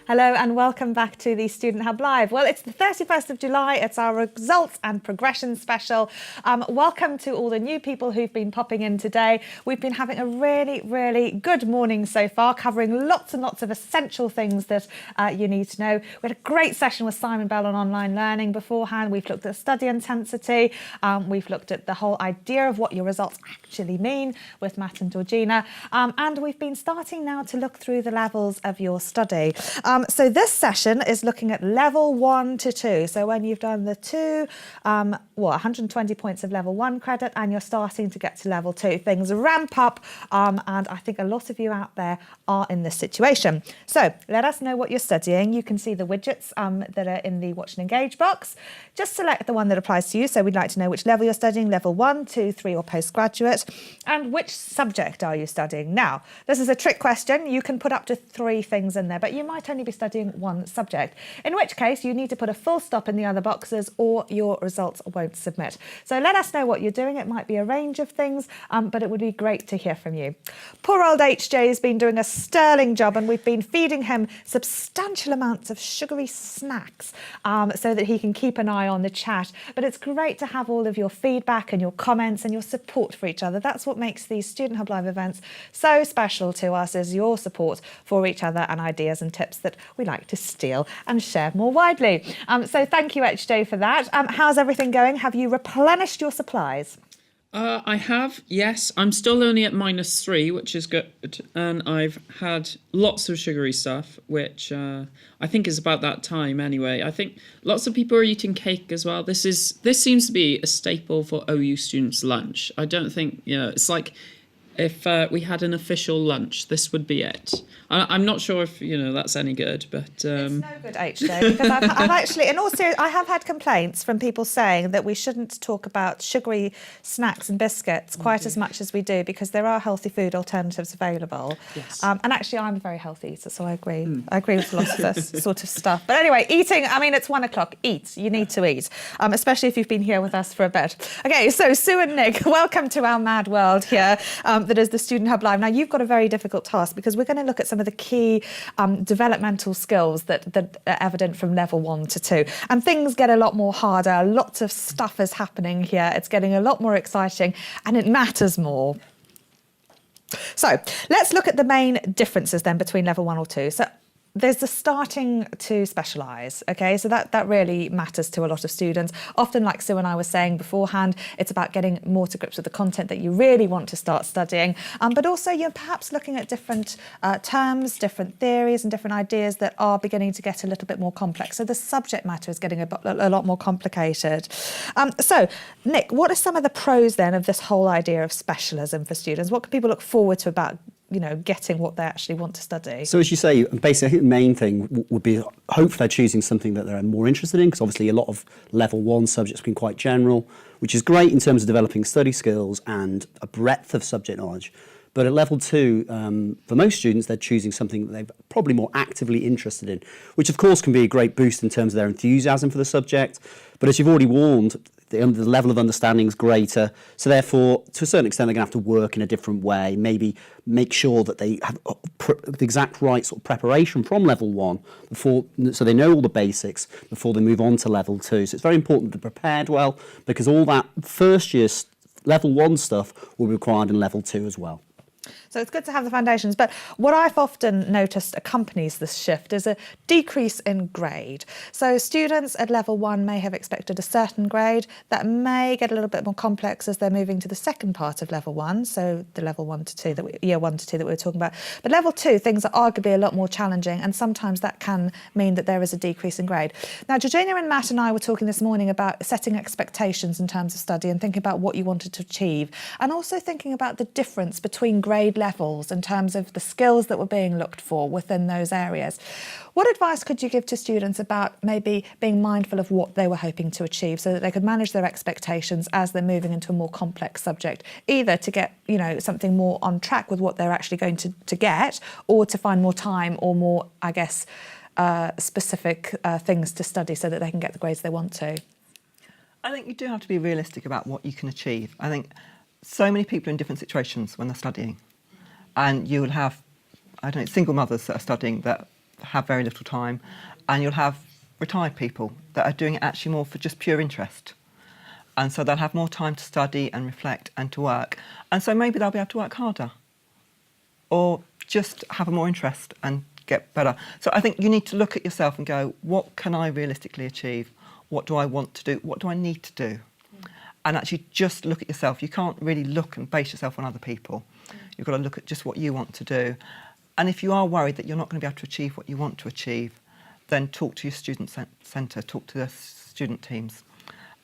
Hello and welcome back to the Student Hub Live. Well, it's the 31st of July. It's our results and progression special. Welcome to all the new people who've been popping in today. We've been having a really good morning so far, covering lots and lots of essential things that you need to know. We had a great session with Simon Bell on online learning beforehand. We've looked at study intensity. We've looked at the whole idea of what your results actually mean with Matt and Georgina. And we've been starting now to look through the levels of your study. So this session is looking at level 1 to 2. So when you've done the 120 points of level 1 credit and you're starting to get to level 2, things ramp up. And I think a lot of you out there are in this situation. So let us know what you're studying. You can see the widgets that are in the Watch and Engage box. Just select the one that applies to you. So we'd like to know which level you're studying, level 1, 2, 3 or postgraduate, and which subject are you studying. Now, this is a trick question. You can put up to 3 things in there, but you might only be studying one subject, in which case you need to put a full stop in the other boxes or your results won't submit. So let us know what you're doing. It might be a range of things, but it would be great to hear from you. Poor old HJ has been doing a sterling job and we've been feeding him substantial amounts of sugary snacks so that he can keep an eye on the chat. But it's great to have all of your feedback and your comments and your support for each other. That's what makes these Student Hub Live events so special to us, is your support for each other and ideas and tips that we like to steal and share more widely. So thank you, HJ, for that. How's everything going? Have you replenished your supplies? I have, yes. I'm still only at -3, which is good. And I've had lots of sugary stuff, which I think is about that time anyway. I think lots of people are eating cake as well. This seems to be a staple for OU students' lunch. I don't think, it's like if we had an official lunch, this would be it. I'm not sure if, that's any good, but... It's no good, HJ, because I've actually, in all seriousness, I have had complaints from people saying that we shouldn't talk about sugary snacks and biscuits quite as much as we do, because there are healthy food alternatives available. Yes. And actually, I'm a very healthy eater, so I agree. I agree with lots of this sort of stuff. But anyway, eating, it's 1 o'clock. Eat. You need to eat, especially if you've been here with us for a bit. Okay, so Sue and Nick, welcome to our mad world here. That is the Student Hub Live. Now, you've got a very difficult task because we're going to look at some of the key developmental skills that are evident from level 1 to 2. And things get a lot more harder. Lots of stuff is happening here. It's getting a lot more exciting and it matters more. So let's look at the main differences then between level 1 or 2. So there's the starting to specialise, okay? So that really matters to a lot of students. Often, like Sue and I were saying beforehand, it's about getting more to grips with the content that you really want to start studying. But also you're perhaps looking at different terms, different theories and different ideas that are beginning to get a little bit more complex. So the subject matter is getting a lot more complicated. So, Nick, what are some of the pros then of this whole idea of specialism for students? What can people look forward to about getting what they actually want to study? So as you say, basically I think the main thing would be hopefully they're choosing something that they're more interested in, because obviously a lot of level 1 subjects have been quite general, which is great in terms of developing study skills and a breadth of subject knowledge. But at level 2, for most students, they're choosing something that they're probably more actively interested in, which of course can be a great boost in terms of their enthusiasm for the subject. But as you've already warned, the level of understanding is greater, so therefore, to a certain extent, they're going to have to work in a different way, maybe make sure that they have the exact right sort of preparation from level 1, so they know all the basics before they move on to level 2. So it's very important to be prepared well, because all that first year level 1 stuff will be required in level 2 as well. So it's good to have the foundations, but what I've often noticed accompanies this shift is a decrease in grade. So students at level 1 may have expected a certain grade that may get a little bit more complex as they're moving to the second part of level 1, so the level 1 to 2, year 1 to 2 that we were talking about. But level 2, things are arguably a lot more challenging, and sometimes that can mean that there is a decrease in grade. Now, Georgina and Matt and I were talking this morning about setting expectations in terms of study and thinking about what you wanted to achieve, and also thinking about the difference between grade levels in terms of the skills that were being looked for within those areas. What advice could you give to students about maybe being mindful of what they were hoping to achieve so that they could manage their expectations as they're moving into a more complex subject, either to get something more on track with what they're actually going to get, or to find more time or more, I guess, specific things to study so that they can get the grades they want to? I think you do have to be realistic about what you can achieve. I think so many people are in different situations when they're studying. And you will have, single mothers that are studying that have very little time, and you'll have retired people that are doing it actually more for just pure interest. And so they'll have more time to study and reflect and to work. And so maybe they'll be able to work harder or just have a more interest and get better. So I think you need to look at yourself and go, what can I realistically achieve? What do I want to do? What do I need to do? And actually just look at yourself. You can't really look and base yourself on other people. You've got to look at just what you want to do. And if you are worried that you're not going to be able to achieve what you want to achieve, then talk to your student centre, talk to the student teams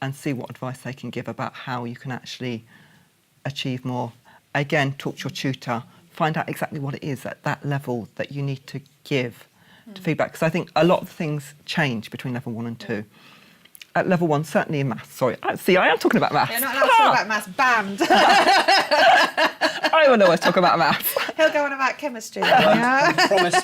and see what advice they can give about how you can actually achieve more. Again, talk to your tutor, find out exactly what it is at that level that you need to give to feedback. Because I think a lot of things change between level 1 and 2. At level 1, certainly in maths, sorry. See, I am talking about maths. You're not allowed to talk about maths, banned. I will always talk about maths. He'll go on about chemistry then, yeah? Promise.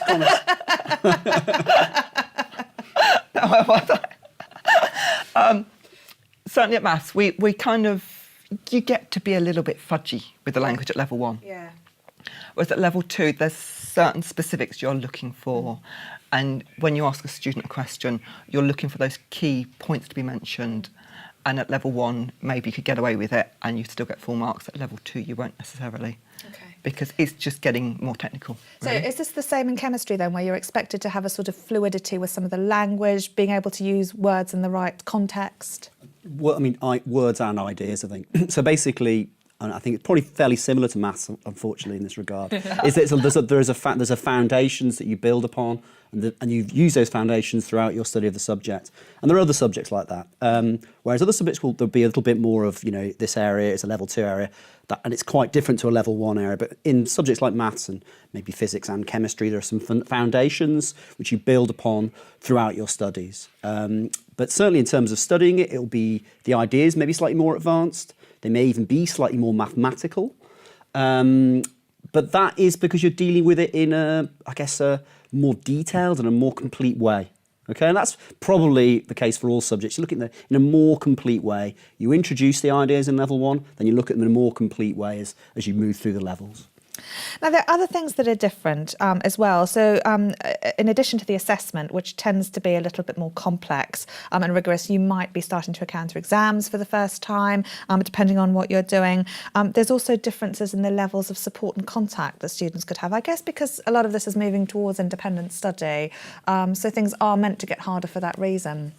Certainly at maths, we kind of, you get to be a little bit fudgy with the language at level 1. Yeah. Whereas at level 2, there's certain specifics you're looking for. And when you ask a student a question, you're looking for those key points to be mentioned. And at level 1, maybe you could get away with it and you still get full marks. At level 2, you won't necessarily. Okay. Because it's just getting more technical. So really. is this the same in chemistry then, where you're expected to have a sort of fluidity with some of the language, being able to use words in the right context? Words and ideas, I think. So basically, and I think it's probably fairly similar to maths, unfortunately, in this regard, is that there's a foundations that you build upon, and you use those foundations throughout your study of the subject. And there are other subjects like that. Whereas other subjects there'll be a little bit more of, this area is a level 2 area, and it's quite different to a level 1 area. But in subjects like maths and maybe physics and chemistry, there are some foundations which you build upon throughout your studies. But certainly in terms of studying it, it'll be the ideas maybe slightly more advanced. They may even be slightly more mathematical. But that is because you're dealing with it in a more detailed and a more complete way. Okay, and that's probably the case for all subjects. You look at them in a more complete way. You introduce the ideas in level 1, then you look at them in a more complete way as you move through the levels. Now, there are other things that are different as well. So in addition to the assessment, which tends to be a little bit more complex and rigorous, you might be starting to encounter exams for the first time, depending on what you're doing. There's also differences in the levels of support and contact that students could have, I guess, because a lot of this is moving towards independent study. So things are meant to get harder for that reason.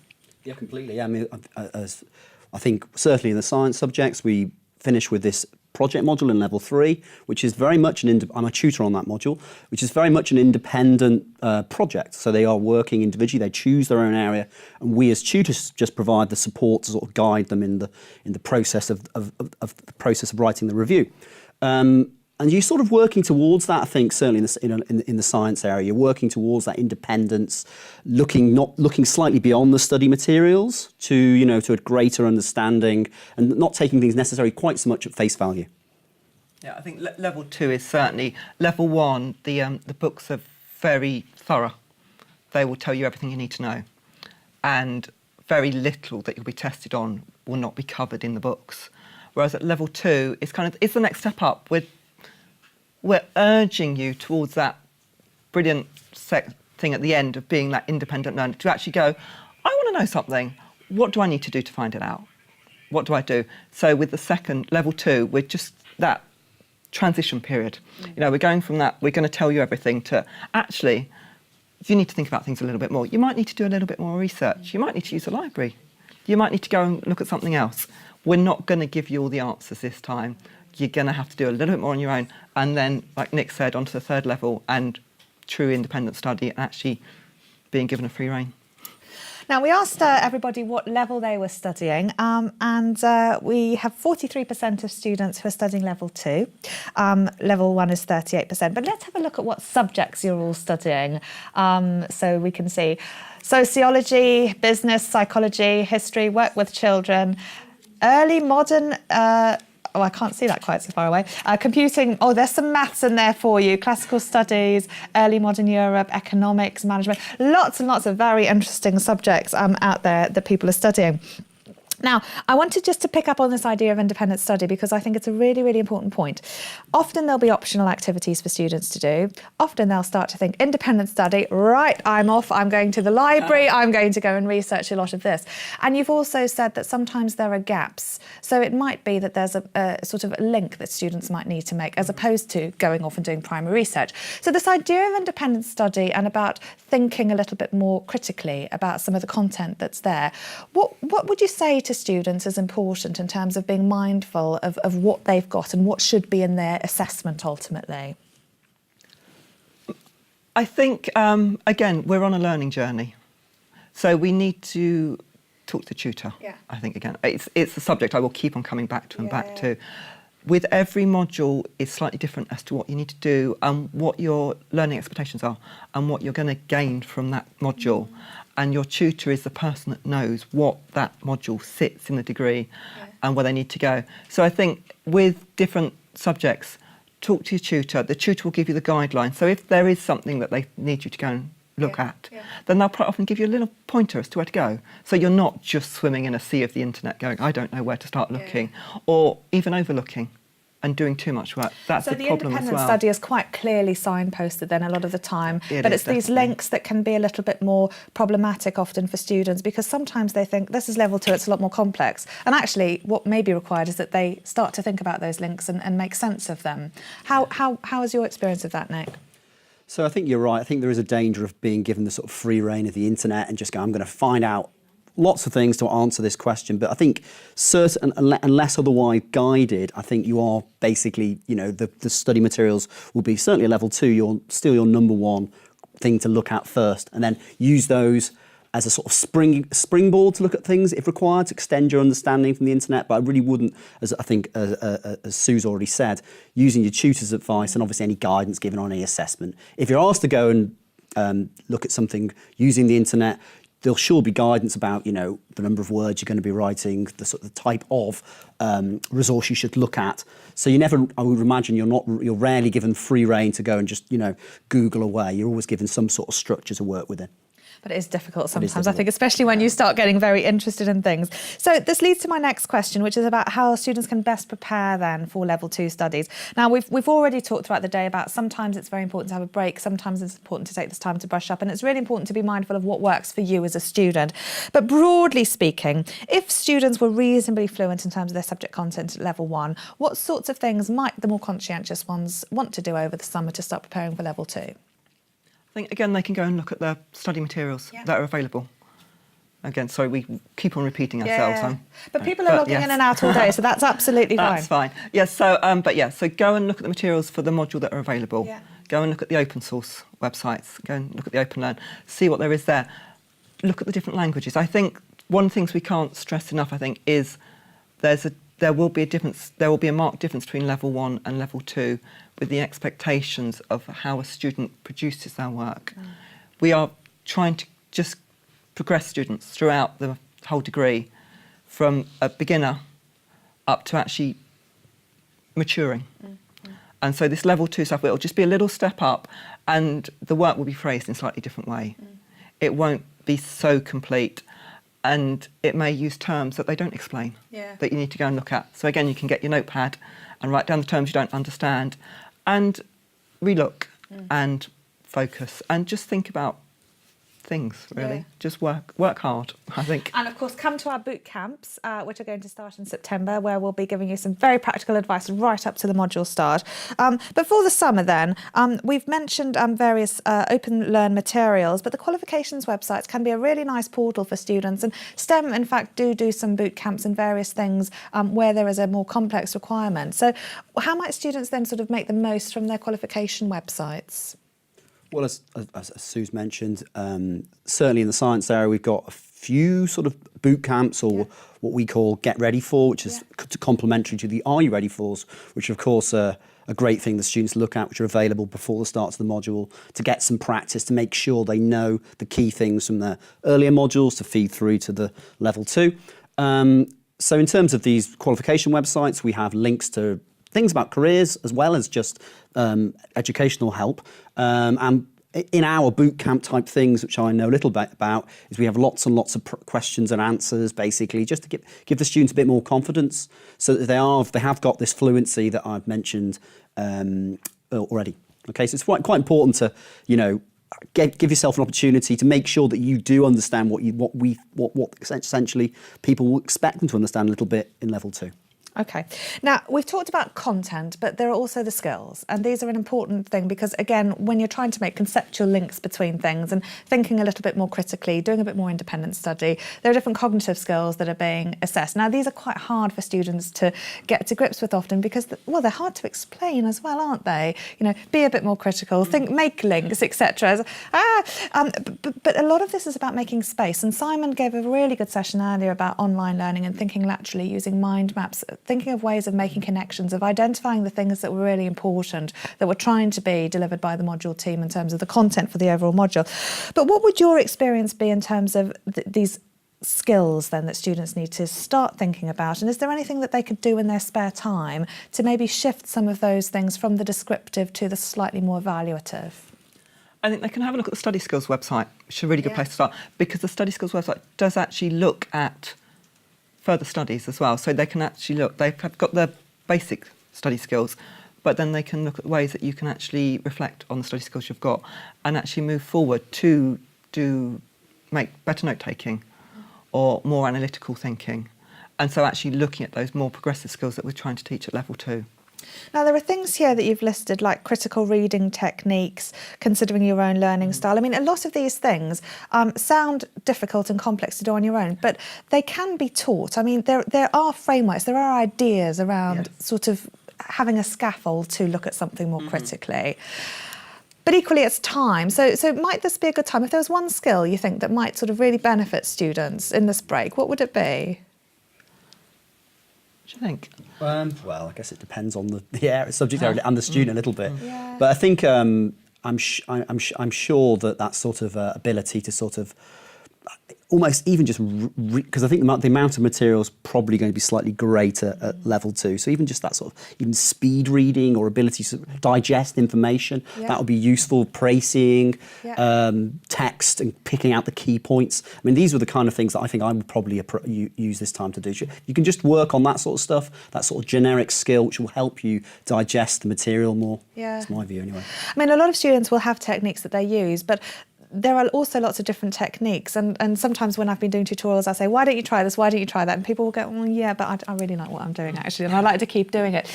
Yeah, completely. I mean, I think certainly in the science subjects, we finish with this project module in level 3, which is very much I'm a tutor on that module, which is very much an independent project. So they are working individually, they choose their own area, and we as tutors just provide the support to sort of guide them in the process of the process of writing the review. And you're sort of working towards that, I think, certainly in the science area. You're working towards that independence, looking slightly beyond the study materials to a greater understanding, and not taking things necessarily quite so much at face value. Yeah, I think level 2 is certainly level 1. The books are very thorough. They will tell you everything you need to know, and very little that you'll be tested on will not be covered in the books. Whereas at level 2, it's the next step up. We're urging you towards that brilliant thing at the end of being that independent learner, to actually go, I want to know something. What do I need to do to find it out? What do I do? So with the second, level 2, we're just that transition period. We're going from that, we're going to tell you everything, to actually, you need to think about things a little bit more. You might need to do a little bit more research. You might need to use a library. You might need to go and look at something else. We're not going to give you all the answers this time. You're going to have to do a little bit more on your own. And then, like Nick said, onto the third level and true independent study and actually being given a free rein. Now, we asked everybody what level they were studying, and we have 43% of students who are studying level 2. Level 1 is 38%. But let's have a look at what subjects you're all studying, so we can see. Sociology, business, psychology, history, work with children, early modern... I can't see that quite so far away. Computing, there's some maths in there for you. Classical studies, early modern Europe, economics, management. Lots and lots of very interesting subjects out there that people are studying. Now, I wanted just to pick up on this idea of independent study because I think it's a really, really important point. Often there'll be optional activities for students to do. Often they'll start to think, independent study, right, I'm off, I'm going to the library, I'm going to go and research a lot of this. And you've also said that sometimes there are gaps. So it might be that there's a sort of link that students might need to make as opposed to going off and doing primary research. So this idea of independent study and about thinking a little bit more critically about some of the content that's there, what would you say to students is important in terms of being mindful of what they've got and what should be in their assessment ultimately? I think, again, we're on a learning journey. So we need to talk to the tutor. Yeah. I think, again, it's a subject I will keep on coming back to and back to. With every module, it's slightly different as to what you need to do and what your learning expectations are and what you're going to gain from that module. And your tutor is the person that knows what that module sits in the degree and where they need to go. So I think with different subjects, talk to your tutor. The tutor will give you the guidelines. So if there is something that they need you to go and look at, then they'll often give you a little pointer as to where to go. So you're not just swimming in a sea of the internet going, I don't know where to start looking, or even overlooking and doing too much work. That's a problem as well. So the independent study is quite clearly signposted then a lot of the time, but it's these definitely links that can be a little bit more problematic often for students because sometimes they think this is level 2, it's a lot more complex. And actually what may be required is that they start to think about those links and make sense of them. How is your experience of that, Nick? So I think you're right. I think there is a danger of being given the sort of free rein of the internet and just go, I'm going to find out lots of things to answer this question. But I think certain, unless otherwise guided, I think you are basically, the study materials will be certainly a level 2, still your number one thing to look at first, and then use those as a sort of springboard to look at things if required, to extend your understanding from the internet. But I really wouldn't, as I think, as Sue's already said, using your tutor's advice and obviously any guidance given on any assessment. If you're asked to go and look at something using the internet, there'll sure be guidance about, the number of words you're going to be writing, the type of resource you should look at. So I would imagine you're rarely given free rein to go and just, Google away. You're always given some sort of structure to work within. But it is difficult sometimes, I think, especially when you start getting very interested in things. So this leads to my next question, which is about how students can best prepare then for level 2 studies. Now, we've already talked throughout the day about sometimes it's very important to have a break, sometimes it's important to take this time to brush up, and it's really important to be mindful of what works for you as a student. But broadly speaking, if students were reasonably fluent in terms of their subject content at level 1, what sorts of things might the more conscientious ones want to do over the summer to start preparing for level 2? I think, again, they can go and look at the study materials that are available. Again, sorry, we keep on repeating ourselves. But people are logging in and out all day, so that's absolutely fine. That's fine. Yes, so go and look at the materials for the module that are available. Yeah. Go and look at the open source websites. Go and look at the Open Learn. See what there is there. Look at the different languages. I think one of the things we can't stress enough, is there will be a marked difference between level 1 and level 2 with the expectations of how a student produces their work. We are trying to just progress students throughout the whole degree from a beginner up to actually maturing. And so this level 2 stuff, it'll just be a little step up and the work will be phrased in a slightly different way. It won't be so complete and it may use terms that they don't explain, that you need to go and look at. So again, you can get your notepad and write down the terms you don't understand and relook and focus and just think about things, really. Yeah. Just work hard, I think. And of course, come to our boot camps, which are going to start in September, where we'll be giving you some very practical advice right up to the module start. But for the summer then, we've mentioned various Open Learn materials, but the qualifications websites can be a really nice portal for students. And STEM, in fact, do some boot camps and various things where there is a more complex requirement. So how might students then sort of make the most from their qualification websites? Well, as Sue's mentioned, certainly in the science area, we've got a few sort of boot camps or what we call Get Ready For, which is complementary to the Are You Ready Fors, which of course are a great thing the students look at, which are available before the start of the module to get some practice, to make sure they know the key things from their earlier modules to feed through to the level 2. So in terms of these qualification websites, we have links to things about careers as well as just educational help. And in our boot camp type things, which I know a little bit about, is we have lots and lots of questions and answers, basically, just to give the students a bit more confidence, so that they have got this fluency that I've mentioned already. Okay, so it's quite important to, you know, give yourself an opportunity to make sure that you do understand what essentially people will expect them to understand a little bit in level 2. Okay. Now, we've talked about content, but there are also the skills. And these are an important thing because, again, when you're trying to make conceptual links between things and thinking a little bit more critically, doing a bit more independent study, there are different cognitive skills that are being assessed. Now, these are quite hard for students to get to grips with often because, well, they're hard to explain as well, aren't they? You know, be a bit more critical, make links, etc. But a lot of this is about making space. And Simon gave a really good session earlier about online learning and thinking laterally, using mind maps, thinking of ways of making connections, of identifying the things that were really important, that were trying to be delivered by the module team in terms of the content for the overall module. But what would your experience be in terms of these skills then that students need to start thinking about? And is there anything that they could do in their spare time to maybe shift some of those things from the descriptive to the slightly more evaluative? I think they can have a look at the Study Skills website, which is a really good place to start, because the Study Skills website does actually look at further studies as well. So they can actually look, they've got the basic study skills, but then they can look at ways that you can actually reflect on the study skills you've got and actually move forward to make better note-taking or more analytical thinking. And so actually looking at those more progressive skills that we're trying to teach at level 2. Now, there are things here that you've listed, like critical reading techniques, considering your own learning style. I mean, a lot of these things sound difficult and complex to do on your own, but they can be taught. I mean, there are frameworks, there are ideas around sort of having a scaffold to look at something more critically. But equally, it's time. So might this be a good time? If there was one skill you think that might sort of really benefit students in this break, what would it be? What do you think? Well, I guess it depends on the subject area and the student a little bit. Yeah. But I think I'm sure that sort of ability to sort of almost even just because I think the amount of material is probably going to be slightly greater at level 2. So even just that sort of even speed reading or ability to digest information, that would be useful. Précis, text and picking out the key points. I mean, these were the kind of things that I think I would probably use this time to do. You can just work on that sort of stuff, that sort of generic skill, which will help you digest the material more. Yeah. That's my view anyway. I mean, a lot of students will have techniques that they use, but there are also lots of different techniques, and sometimes when I've been doing tutorials I say, why don't you try this, why don't you try that, and people will go, well, yeah, but I really like what I'm doing actually, and I like to keep doing it.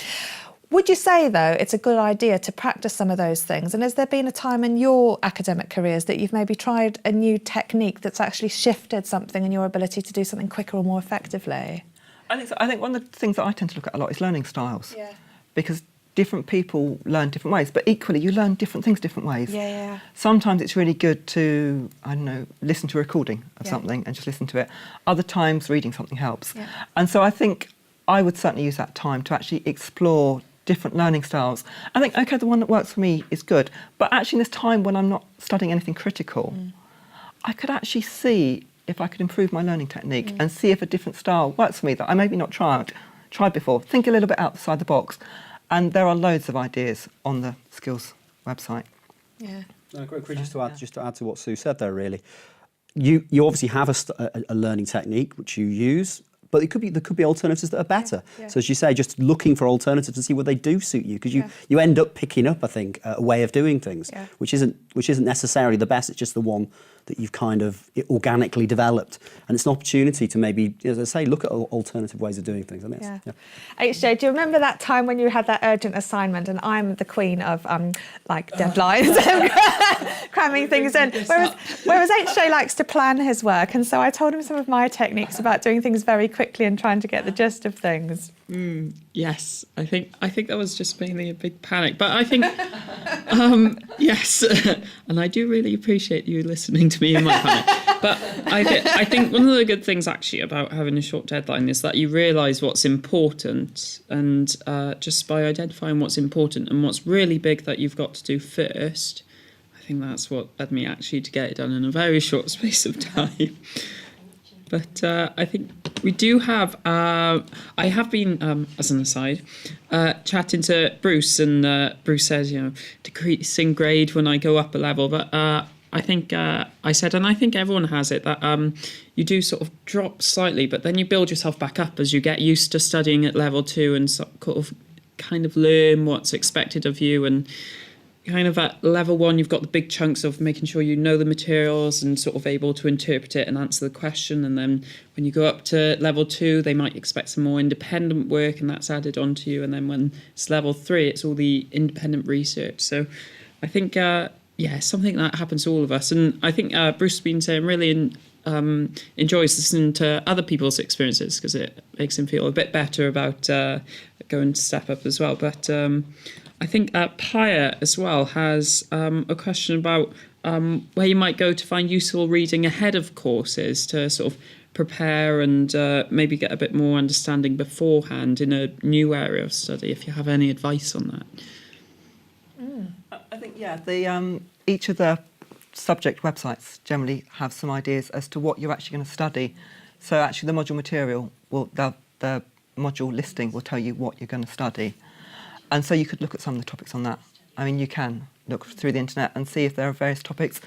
Would you say though it's a good idea to practice some of those things, and has there been a time in your academic careers that you've maybe tried a new technique that's actually shifted something in your ability to do something quicker or more effectively? I think so. I think one of the things that I tend to look at a lot is learning styles. Yeah. Because different people learn different ways, but equally you learn different things different ways. Yeah. Sometimes it's really good to, I don't know, listen to a recording of something and just listen to it. Other times reading something helps. Yeah. And so I think I would certainly use that time to actually explore different learning styles. I think, okay, the one that works for me is good, but actually in this time when I'm not studying anything critical, I could actually see if I could improve my learning technique and see if a different style works for me that I maybe not tried before. Think a little bit outside the box. And there are loads of ideas on the skills website. Yeah. Great. Just to add to what Sue said there, really, you obviously have a learning technique which you use, but there could be alternatives that are better. Yeah. So as you say, just looking for alternatives to see whether they do suit you, because you end up picking up, I think, a way of doing things, which isn't necessarily the best. It's just the one that you've kind of organically developed, and it's an opportunity to maybe, as I say, look at alternative ways of doing things. I mean, HJ, do you remember that time when you had that urgent assignment, and I'm the queen of like deadlines and cramming things in, whereas HJ likes to plan his work, and so I told him some of my techniques about doing things very quickly and trying to get the gist of things. Yes, I think that was just mainly a big panic, but I think yes, and I do really appreciate you listening to me in my panic. But I think one of the good things actually about having a short deadline is that you realise what's important, and just by identifying what's important and what's really big that you've got to do first, I think that's what led me actually to get it done in a very short space of time. But I think We do have, I have been, as an aside, chatting to Bruce, and Bruce says, decreasing grade when I go up a level, but I think I said, and I think everyone has it, that you do sort of drop slightly, but then you build yourself back up as you get used to studying at level 2 and kind of learn what's expected of you. And kind of at level 1, you've got the big chunks of making sure you know the materials and sort of able to interpret it and answer the question. And then when you go up to level 2, they might expect some more independent work, and that's added onto you. And then when it's level 3, it's all the independent research. So I think, something that happens to all of us. And I think Bruce has been saying really enjoys listening to other people's experiences, because it makes him feel a bit better about going to step up as well. But I think Paya as well has a question about where you might go to find useful reading ahead of courses to sort of prepare and maybe get a bit more understanding beforehand in a new area of study, if you have any advice on that. I think, each of the subject websites generally have some ideas as to what you're actually going to study. So actually the module material, the module listing will tell you what you're going to study. And so you could look at some of the topics on that. I mean, you can look through the internet and see if there are various topics.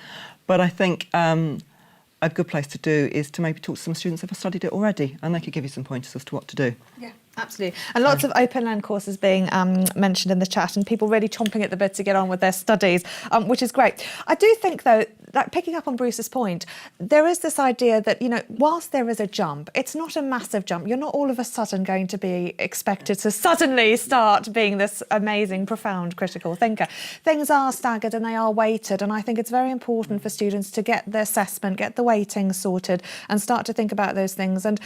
But I think a good place to do is to maybe talk to some students who have studied it already, and they could give you some pointers as to what to do. Yeah, absolutely. And lots of open learn courses being mentioned in the chat, and people really chomping at the bit to get on with their studies, which is great. I do think, though, like picking up on Bruce's point, there is this idea that, whilst there is a jump, it's not a massive jump. You're not all of a sudden going to be expected to suddenly start being this amazing, profound critical thinker. Things are staggered and they are weighted, and I think it's very important for students to get the assessment, get the weighting sorted, and start to think about those things. And,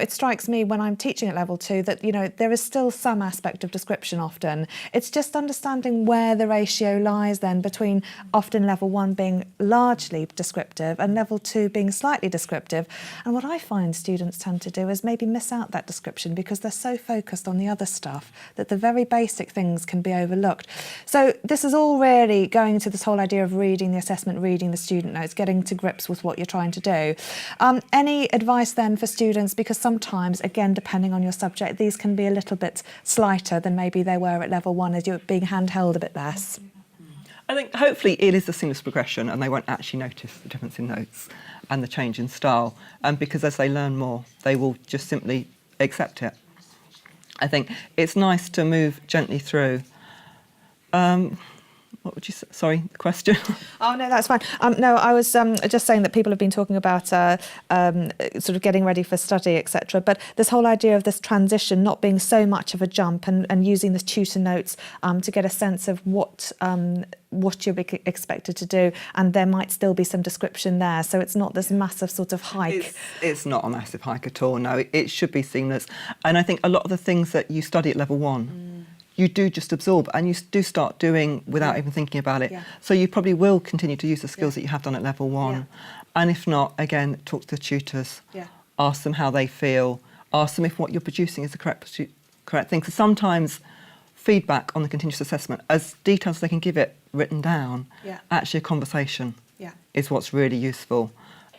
it strikes me when I'm teaching at level 2 that, there is still some aspect of description often. It's just understanding where the ratio lies then between often level 1 being largely descriptive and level 2 being slightly descriptive. And what I find students tend to do is maybe miss out that description because they're so focused on the other stuff that the very basic things can be overlooked. So this is all really going to this whole idea of reading the assessment, reading the student notes, getting to grips with what you're trying to do. Any advice then for students, because sometimes, again, depending on your subject, these can be a little bit slighter than maybe they were at level 1 as you're being handheld a bit less? I think hopefully it is a seamless progression and they won't actually notice the difference in notes and the change in style. And because as they learn more, they will just simply accept it. I think it's nice to move gently through. What would you say? Sorry, the question. Oh, no, that's fine. No, I was just saying that people have been talking about sort of getting ready for study, etc. But this whole idea of this transition not being so much of a jump and using the tutor notes to get a sense of what you're expected to do, and there might still be some description there. So it's not this massive sort of hike. It's not a massive hike at all, no. It should be seamless. And I think a lot of the things that you study at level 1, you do just absorb and you do start doing without even thinking about it. Yeah. So you probably will continue to use the skills that you have done at level 1. Yeah. And if not, again, talk to the tutors, ask them how they feel, ask them if what you're producing is the correct thing. So sometimes feedback on the continuous assessment, as detailed as they can give it written down, actually a conversation is what's really useful.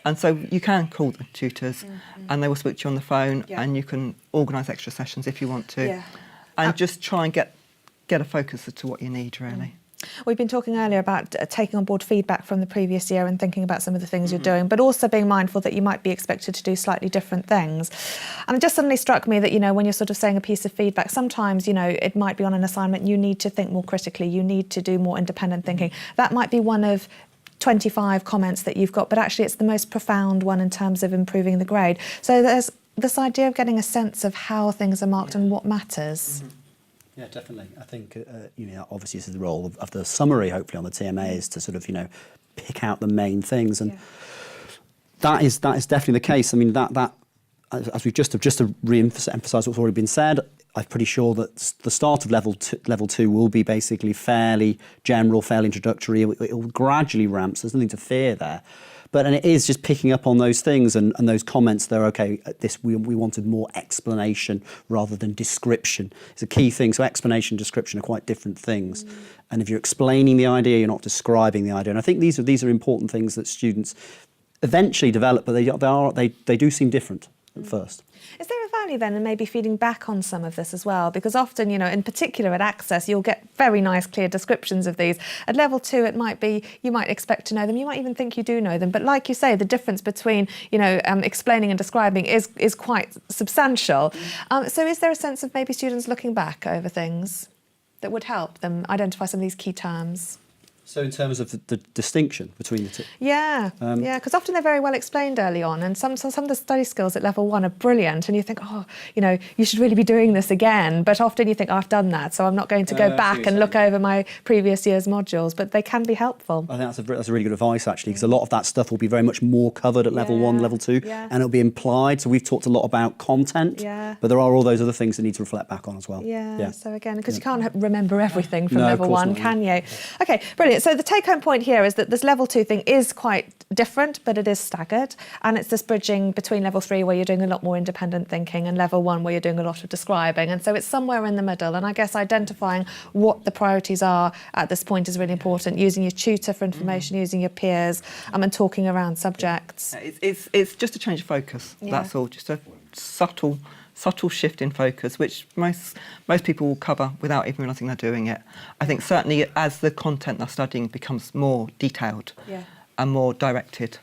And so you can call the tutors and they will speak to you on the phone and you can organise extra sessions if you want to. Yeah. And just try and get a focus as to what you need, really. We've been talking earlier about taking on board feedback from the previous year and thinking about some of the things you're doing, but also being mindful that you might be expected to do slightly different things. And it just suddenly struck me that, when you're sort of saying a piece of feedback, sometimes, it might be on an assignment, you need to think more critically, you need to do more independent thinking. That might be one of 25 comments that you've got, but actually it's the most profound one in terms of improving the grade. So there's this idea of getting a sense of how things are marked and what matters. Yeah, definitely. I think, obviously this is the role of the summary, hopefully, on the TMA is to sort of, pick out the main things. And that is definitely the case. I mean, that as we've just to re-emphasise what's already been said, I'm pretty sure that the start of level 2 will be basically fairly general, fairly introductory. It will gradually ramp, so there's nothing to fear there. And it is just picking up on those things and those comments that are, okay, we wanted more explanation rather than description. It's a key thing. So explanation and description are quite different things. And if you're explaining the idea, you're not describing the idea. And I think these are important things that students eventually develop, but they do seem different. first. Is there a value then in maybe feeding back on some of this as well? Because often, in particular at Access, you'll get very nice, clear descriptions of these. At level 2, it might be, you might expect to know them, you might even think you do know them. But like you say, the difference between, explaining and describing is quite substantial. So is there a sense of maybe students looking back over things that would help them identify some of these key terms? So in terms of the distinction between the two? Yeah, because often they're very well explained early on, and some of the study skills at level 1 are brilliant, and you think, you should really be doing this again, but often you think, I've done that, so I'm not going to go back and look over my previous year's modules, but they can be helpful. I think that's a really good advice, actually, because a lot of that stuff will be very much more covered at level 1, level 2, and it'll be implied. So we've talked a lot about content, but there are all those other things that need to reflect back on as well. Yeah. So again, because you can't remember everything from No, level of course 1, not, can you? Okay, brilliant. So the take-home point here is that this level 2 thing is quite different, but it is staggered, and it's this bridging between level 3 where you're doing a lot more independent thinking and level 1 where you're doing a lot of describing, and so it's somewhere in the middle. And I guess identifying what the priorities are at this point is really important, using your tutor for information, using your peers, and talking around subjects. It's just a change of focus, that's all, just a subtle shift in focus, which most people will cover without even realising they're doing it. I think certainly as the content they're studying becomes more detailed and more directed,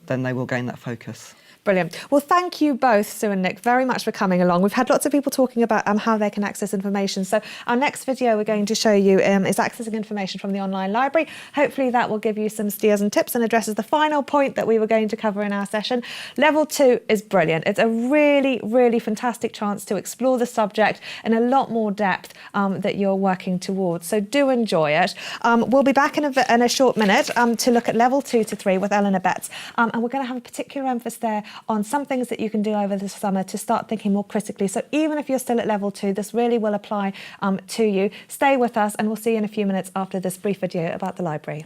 then they will gain that focus. Brilliant. Well, thank you both, Sue and Nick, very much for coming along. We've had lots of people talking about how they can access information. So our next video we're going to show you is accessing information from the online library. Hopefully that will give you some steers and tips and addresses the final point that we were going to cover in our session. Level 2 is brilliant. It's a really, really fantastic chance to explore the subject in a lot more depth that you're working towards. So do enjoy it. We'll be back in a short minute to look at level 2 to 3 with Eleanor Betts. And we're going to have a particular emphasis there on some things that you can do over the summer to start thinking more critically. So even if you're still at level 2, this really will apply to you. Stay with us, and we'll see you in a few minutes after this brief video about the library.